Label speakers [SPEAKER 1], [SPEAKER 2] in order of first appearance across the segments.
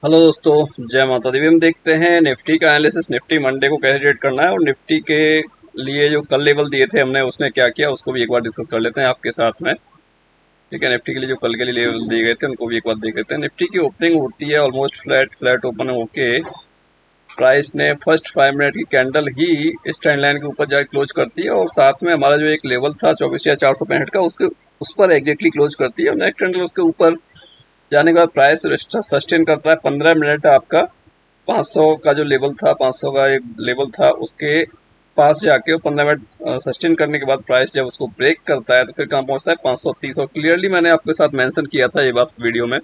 [SPEAKER 1] Hello दोस्तों, जय माता दी। हम देखते हैं निफ्टी का एनालिसिस। निफ्टी मंडे को कैसे ट्रेड करना है और निफ्टी के लिए जो कल लेवल दिए थे हमने उसने क्या किया उसको भी एक बार डिस्कस कर लेते हैं आपके साथ में। ठीक है, निफ्टी के लिए जो कल के लिए लेवल दिए गए थे उनको भी एक बार देख लेते हैं। निफ्टी की ओपनिंग होती है ऑलमोस्ट फ्लैट फ्लैट ओपन होके प्राइस ने फर्स्ट 5 मिनट की कैंडल ही इस ट्रेंड लाइन के ऊपर जाके क्लोज करती है और साथ में हमारा जो एक लेवल था 24,465 का उसके उस पर एग्जैक्टली क्लोज करती है और नेक्स्ट कैंडल उसके ऊपर जाने के बाद प्राइस सस्टेन करता है 15 मिनट आपका 500 का जो लेवल था, 500 का एक लेवल था उसके पास जाके, और 15 मिनट सस्टेन करने के बाद प्राइस जब उसको ब्रेक करता है तो फिर कहाँ पहुंचता है 530। और क्लियरली मैंने आपके साथ मेंशन किया था ये बात वीडियो में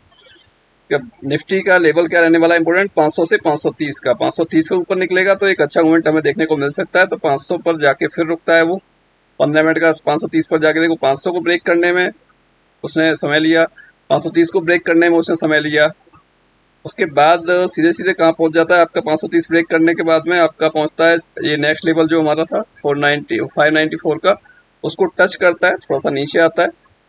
[SPEAKER 1] कि निफ्टी का लेवल क्या रहने वाला है इंपॉर्टेंट, 500 से 530 का। 530 के ऊपर निकलेगा तो एक अच्छा मूवमेंट हमें देखने को मिल सकता है। तो 500 पर जाके फिर रुकता है वो 15 मिनट का। 530 पर जाके देखो 500 को ब्रेक करने में उसने समय लिया, 530 को ब्रेक करने में उसने समय लिया। उसके बाद सीधे सीधे कहाँ पहुंच जाता है आपका 530 ब्रेक करने के बाद में आपका पहुंचता है ये नेक्स्ट लेवल जो हमारा था 594 का, उसको टच करता है, थोड़ा सा नीचे आता है,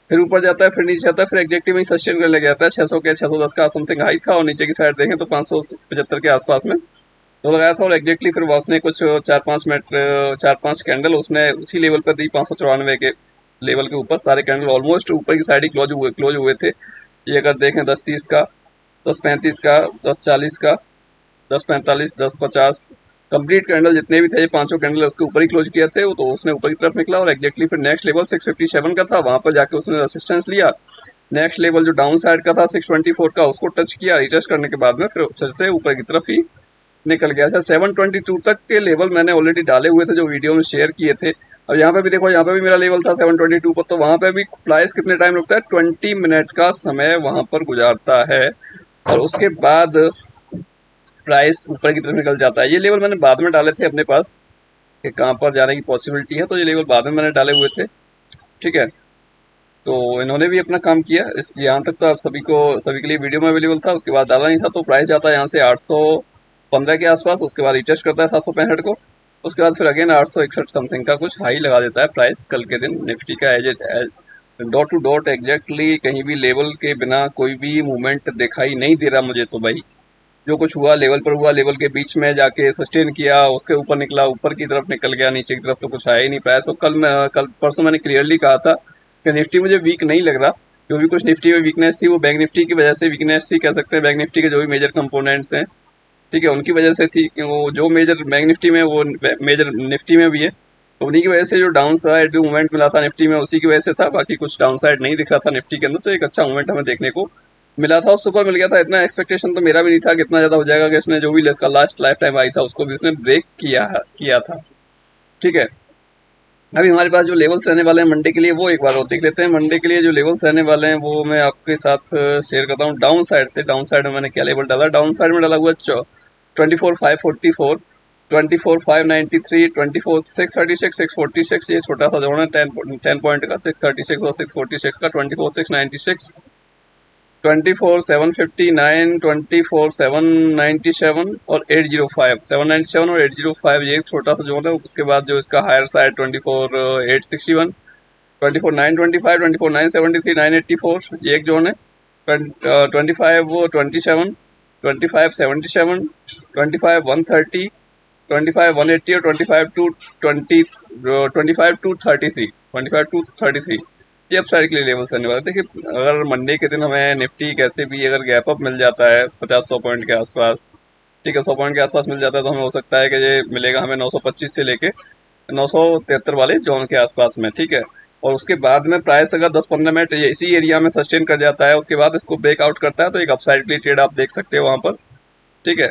[SPEAKER 1] फिर ऊपर जाता है, फिर नीचे आता है, फिर एग्जैक्टली वहीं सस्टेन कर ले जाता है 600 के 610 का समथिंग हाई था और नीचे की साइड देखें तो 575 के आसपास में तो लगाया था। और एग्जैक्टली फिर उसने कुछ 4-5 मिनट 4-5 कैंडल उसने उसी लेवल पर दी 594 के लेवल के ऊपर। सारे कैंडल ऑलमोस्ट ऊपर की साइड ही क्लोज हुए थे। ये अगर देखें 10-30 का, 10-35 का, 10-40 का, 10-45, 10-50 कंप्लीट कैंडल जितने भी थे ये पांचों कैंडल उसके ऊपर ही क्लोज किए थे तो उसने ऊपर की तरफ निकला और एग्जैक्टली फिर नेक्स्ट लेवल 657 का था, वहां पर जाके उसने रेसिस्टेंस लिया। नेक्स्ट लेवल जो डाउन साइड का था 624 का उसको टच किया, रिटच करने के बाद में फिर फिर से ऊपर की तरफ ही निकल गया था। 722 तक के लेवल मैंने ऑलरेडी डाले हुए थे जो वीडियो में शेयर किए थे। और यहाँ पे भी देखो, यहाँ पे भी मेरा लेवल था 722 पर, तो वहां पे भी प्राइस कितने टाइम रुकता है, 20 मिनट का समय वहां पर गुजारता है और उसके बाद प्राइस ऊपर की तरफ निकल जाता है। ये लेवल मैंने बाद में डाले थे अपने पास कि कहाँ पर जाने की पॉसिबिलिटी है, तो ये लेवल बाद में मैंने डाले हुए थे। ठीक है, तो इन्होंने भी अपना काम किया। इस यहाँ तक तो आप सभी के लिए वीडियो में अवेलेबल था। उसके बाद डाला नहीं था तो प्राइस जाता है यहाँ से 815 के आसपास, उसके बाद रिटेस्ट करता है 765 को, उसके बाद फिर अगेन 861 समथिंग का कुछ हाई लगा देता है प्राइस कल के दिन निफ्टी का। As dot to dot exactly कहीं भी लेवल के बिना कोई भी मूवमेंट दिखाई नहीं दे रहा मुझे तो भाई। जो कुछ हुआ लेवल पर हुआ, लेवल के बीच में जाके सस्टेन किया, उसके ऊपर निकला, ऊपर की तरफ निकल गया, नीचे की तरफ तो कुछ आया ही नहीं प्राइस। और कल परसों मैंने क्लियरली कहा था कि निफ्टी मुझे वीक नहीं लग रहा। जो भी कुछ निफ्टी में वीकनेस थी वो बैंक निफ्टी की वजह से वीकनेस थी, कह सकते हैं। बैंक निफ्टी के जो भी मेजर कंपोनेंट्स हैं, ठीक है, उनकी वजह से थी कि वो जो मेजर बैंक निफ्टी में वो मेजर निफ्टी में भी है, तो उन्हीं की वजह से जो डाउन साइड जो मूवमेंट मिला था निफ्टी में उसी की वजह से था। बाकी कुछ डाउन साइड नहीं दिख रहा था निफ्टी के अंदर, तो एक अच्छा मूवमेंट हमें देखने को मिला था और सुपर मिल गया था। इतना एक्सपेक्टेशन तो मेरा भी नहीं था कि इतना ज्यादा हो जाएगा कि इसने जो भी इसका लास्ट लाइफ टाइम आई था उसको भी उसने ब्रेक किया था। ठीक है, अभी हमारे पास जो लेवल्स रहने वाले हैं मंडे के लिए वो एक बार और देख लेते हैं। मंडे के लिए जो लेवल्स रहने वाले हैं वो मैं आपके साथ शेयर करता हूँ। डाउन साइड से, डाउन साइड में मैंने क्या लेवल डाला, डाउन साइड में डाला हुआ 24,544, 24,593, 24,636, 646, ये छोटा सा जोन है 10 पॉइंट का, 636 और 646 का, 24,696, 24,759, 24,797 और 805, 797 और 805, ये एक छोटा सा जोन है। उसके बाद जो इसका हायर साइड 24,861, 24,925, 24,973, 984, ये एक जोन है। 25,27, 25,77, 25,130, 25,180 और 25,233, 25,233, ये अपसाइड के लिए लेवल्स रहने वाले। देखिए, अगर मंडे के दिन हमें निफ्टी कैसे भी अगर गैप अप मिल जाता है 50-100 पॉइंट के आसपास, ठीक है, 100 पॉइंट के आसपास मिल जाता है, तो हमें हो सकता है कि ये मिलेगा हमें 925 से लेके 973 वाले जोन के आसपास में। ठीक है, और उसके बाद में प्राइस अगर 10-15 मिनट ये इसी एरिया में सस्टेन कर जाता है, उसके बाद इसको ब्रेकआउट करता है, तो एक अपसाइड के लिए ट्रेड आप देख सकते हो वहां पर। ठीक है,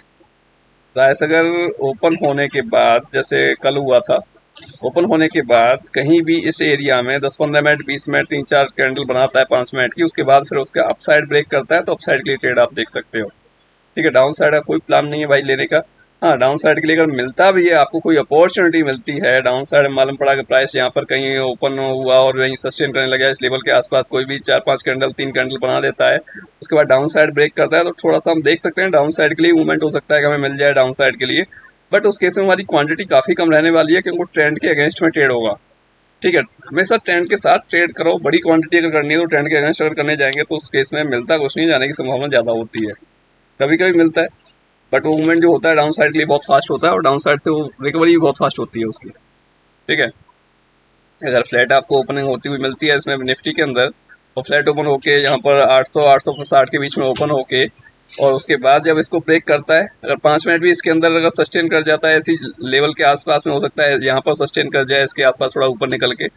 [SPEAKER 1] प्राइस अगर ओपन होने के बाद जैसे कल हुआ था, ओपन होने के बाद कहीं भी इस एरिया में 10-15 मिनट 20 मिनट 3-4 कैंडल बनाता है 5 मिनट की, उसके बाद फिर उसका अपसाइड ब्रेक करता है, तो अपसाइड के लिए ट्रेड आप देख सकते हो। ठीक है, डाउन साइड का कोई प्लान नहीं है भाई लेने का। हाँ, डाउन साइड के लिए अगर मिलता भी है, आपको कोई अपॉर्चुनिटी मिलती है डाउन साइड में, मालूम पड़ा कि प्राइस यहाँ पर कहीं ओपन हुआ और वहीं सस्टेन करने लगा इस लेवल के आसपास, कोई भी 4-5 कैंडल 3 कैंडल बना देता है, उसके बाद डाउन साइड ब्रेक करता है, तो थोड़ा सा हम देख सकते हैं डाउन साइड के लिए मूवमेंट हो सकता है कि हमें मिल जाए डाउन साइड के लिए। बट उस केस में हमारी क्वांटिटी काफ़ी कम रहने वाली है क्योंकि ट्रेंड के अगेंस्ट में ट्रेड होगा। ठीक है, हमेशा ट्रेंड के साथ ट्रेड करो। बड़ी क्वांटिटी अगर करनी है तो ट्रेंड के अगेंस्ट अगर करने जाएंगे तो उस केस में मिलता कुछ नहीं, जाने की संभावना ज़्यादा होती है। कभी कभी मिलता है, बट वो मूवमेंट जो होता है डाउन साइड के लिए बहुत फास्ट होता है, और डाउन साइड से वो रिकवरी भी बहुत फास्ट होती है उसकी। ठीक है, अगर फ्लैट आपको ओपनिंग होती हुई मिलती है इसमें निफ्टी के अंदर, और फ्लैट ओपन होके यहाँ पर 800 860 के बीच में ओपन होके, और उसके बाद जब इसको ब्रेक करता है, अगर 5 मिनट भी इसके अंदर अगर सस्टेन कर जाता है ऐसी लेवल के आसपास में, हो सकता है यहाँ पर सस्टेन कर जाए इसके आसपास थोड़ा ऊपर निकल के,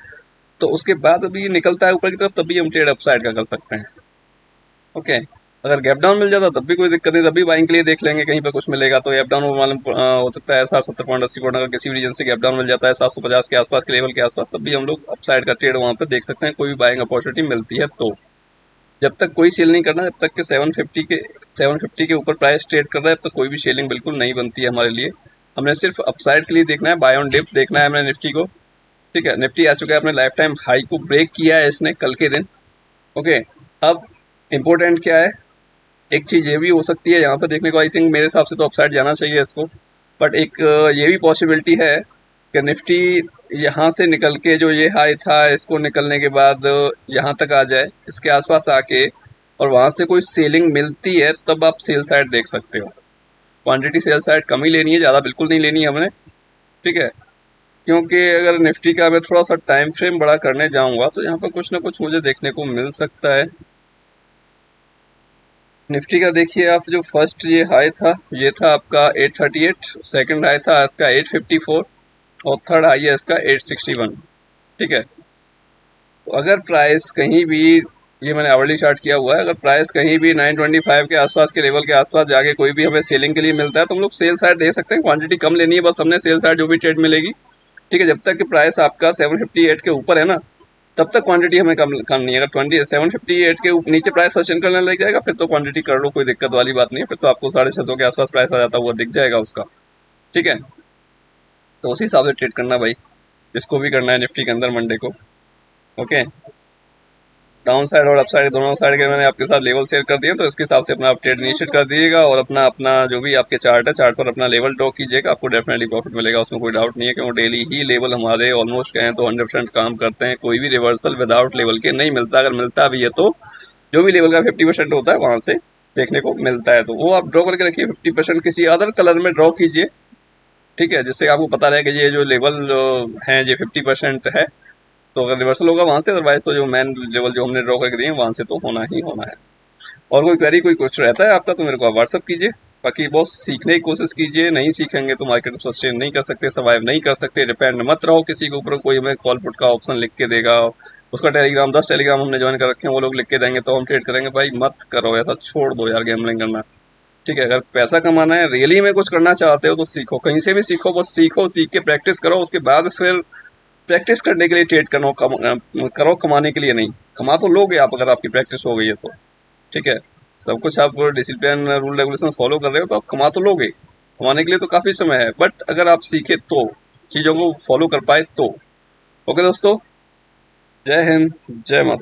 [SPEAKER 1] तो उसके बाद अभी निकलता है ऊपर की तरफ, तब भी हम ट्रेड अपसाइड का कर सकते हैं। ओके, अगर गैप डाउन मिल जाता तब भी कोई दिक्कत नहीं, तब भी बाइंग के लिए देख लेंगे, कहीं पर कुछ मिलेगा तो गैप डाउन मालूम हो सकता है 60 70 पॉइंट 80 पॉइंट, अगर किसी भी रीजन से गैप डाउन मिल जाता है 750 के आसपास के लेवल के आसपास, तब भी हम लोग अपसाइड का ट्रेड वहां पर देख सकते हैं, कोई भी बाइंग अपॉर्चुनिटी मिलती है तो। जब तक कोई सेल नहीं करना, जब तक कि 750 के ऊपर प्राइस ट्रेड कर रहा है, तब तक कोई भी सेलिंग बिल्कुल नहीं बनती है हमारे लिए। हमने सिर्फ अपसाइड के लिए देखना है, बाय ऑन डिप देखना है हमने निफ्टी को। ठीक है, निफ्टी आ चुका है अपने लाइफ टाइम हाई को ब्रेक किया है इसने कल के दिन। ओके, अब इम्पोर्टेंट क्या है, एक चीज ये भी हो सकती है यहाँ पे देखने को, आई थिंक मेरे हिसाब से तो अपसाइड जाना चाहिए इसको, बट एक ये भी पॉसिबिलिटी है कि निफ्टी यहाँ से निकल के जो ये हाई था इसको निकलने के बाद यहाँ तक आ जाए, इसके आसपास आके, और वहाँ से कोई सेलिंग मिलती है तब आप सेल साइड देख सकते हो। क्वांटिटी सेल साइड कम ही लेनी है, ज़्यादा बिल्कुल नहीं लेनी है हमने। ठीक है, क्योंकि अगर निफ्टी का मैं थोड़ा सा टाइम फ्रेम बड़ा करने जाऊँगा तो यहाँ पर कुछ ना कुछ मुझे देखने को मिल सकता है। निफ्टी का देखिए आप, जो फर्स्ट ये हाई था ये था आपका 838, सेकंड हाई था इसका 854, और थर्ड हाई है इसका 861। ठीक है, तो अगर प्राइस कहीं भी, ये मैंने आवरली चार्ट किया हुआ है, अगर प्राइस कहीं भी 925 के आसपास के लेवल के आसपास जाके कोई भी हमें सेलिंग के लिए मिलता है तो हम लोग सेल साइड दे सकते हैं। क्वांटिटी कम लेनी है बस हमने, सेल साइड जो भी ट्रेड मिलेगी। ठीक है, जब तक कि प्राइस आपका 758 के ऊपर है ना, तब तक क्वांटिटी हमें कम करनी है। अगर 758 के नीचे प्राइस सस्टेन करने लग जाएगा फिर तो क्वांटिटी कर लो, कोई दिक्कत वाली बात नहीं है, फिर तो आपको 650 के आसपास प्राइस आ जाता हुआ दिख जाएगा उसका। ठीक है, तो उसी हिसाब से ट्रेड करना भाई, जिसको भी करना है निफ्टी के अंदर मंडे को। ओके, डाउन साइड और अप साइड दोनों साइड के मैंने आपके साथ लेवल शेयर कर दिए, तो इसके हिसाब से अपना आप ट्रेड इनिशिएट कर दीजिएगा, और अपना अपना जो भी आपके चार्ट है, चार्ट पर अपना लेवल ड्रॉ कीजिएगा, आपको डेफिनेटली प्रॉफिट मिलेगा, उसमें कोई डाउट नहीं है। क्योंकि डेली ही लेवल हमारे ऑलमोस्ट कहें तो 100% काम करते हैं, कोई भी रिवर्सल विदाउट लेवल के नहीं मिलता। अगर मिलता भी है तो जो भी लेवल का 50% होता है वहां से देखने को मिलता है, तो वो आप ड्रॉ करके रखिए। 50% किसी अदर कलर में ड्रॉ कीजिए, ठीक है, जिससे आपको पता रहे कि ये जो लेवल है ये 50% है, तो अगर रिवर्सल होगा वहां से, अदरवाइज तो जो मेन लेवल जो हमने ड्रॉ करके दिए वहां से तो होना ही होना है। और कोई क्वेरी कोई कुछ रहता है आपका तो मेरे को आप व्हाट्सअप कीजिए। बाकी बॉस सीखने की कोशिश कीजिए, नहीं सीखेंगे तो मार्केट में सस्टेन नहीं कर सकते, सर्वाइव नहीं कर सकते। डिपेंड मत रहो किसी के ऊपर, कोई हमें कॉल पुट का ऑप्शन लिख के देगा, उसका टेलीग्राम 10 टेलीग्राम हमने ज्वाइन कर रखे हैं, वो लोग लिख के देंगे तो हम ट्रेड करेंगे, भाई मत करो ऐसा, छोड़ दो यार गैम्बलिंग करना। ठीक है, अगर पैसा कमाना है, रियली में कुछ करना चाहते हो तो सीखो, कहीं से भी सीखो, बस सीखो, सीख के प्रैक्टिस करो, उसके बाद फिर प्रैक्टिस करने के लिए ट्रेड करो, करो कमाने के लिए नहीं। कमा तो लोगे आप अगर आपकी प्रैक्टिस हो गई है तो। ठीक है, सब कुछ आप डिसिप्लिन रूल रेगुलेशन फॉलो कर रहे हो तो आप कमा तो लोगे, कमाने के लिए तो काफ़ी समय है, बट अगर आप सीखे तो, चीज़ों को फॉलो कर पाए तो। ओके दोस्तों, जय हिंद, जय माता।